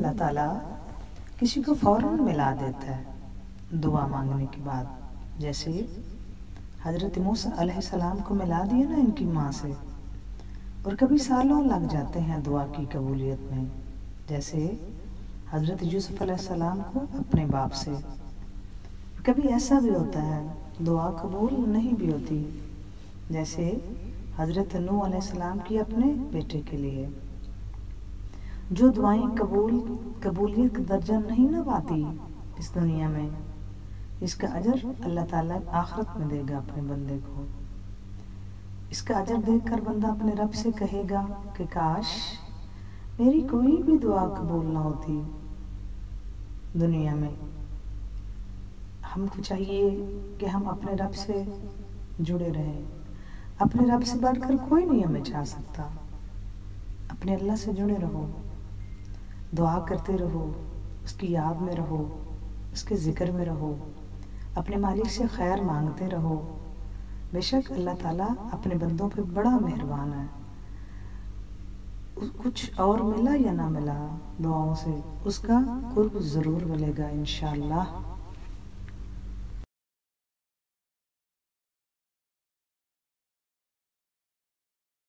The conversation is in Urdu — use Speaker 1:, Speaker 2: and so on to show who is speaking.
Speaker 1: اللہ تعالیٰ کسی کو فوراً ملا دیتا ہے دعا مانگنے کے بعد. جیسے حضرت موسیٰ علیہ السلام کو ملا دیا نا ان کی ماں سے، اور کبھی سالوں لگ جاتے ہیں دعا کی قبولیت میں. جیسے حضرت یوسف علیہ السلام کو اپنے باپ سے. کبھی ایسا بھی ہوتا ہے دعا قبول نہیں بھی ہوتی، جیسے حضرت نوح علیہ السلام کی اپنے بیٹے کے لیے. جو دعائیں قبولیت کا درجہ نہیں نہ پاتی اس دنیا میں، اس کا اجر اللہ تعالیٰ آخرت میں دے گا اپنے بندے کو. اس کا اجر دیکھ کر بندہ اپنے رب سے کہے گا کہ کاش میری کوئی بھی دعا قبول نہ ہوتی دنیا میں. ہم کو چاہیے کہ ہم اپنے رب سے جڑے رہیں. اپنے رب سے بڑھ کر کوئی نہیں ہمیں چاہ سکتا. اپنے اللہ سے جڑے رہو، دعا کرتے رہو، اس کی یاد میں رہو، اس کے ذکر میں رہو، اپنے مالک سے خیر مانگتے رہو. بے شک اللہ تعالیٰ اپنے بندوں پہ بڑا مہربان ہے. کچھ اور ملا یا نہ ملا دعاؤں سے، اس کا قرب ضرور ملے گا انشاءاللہ.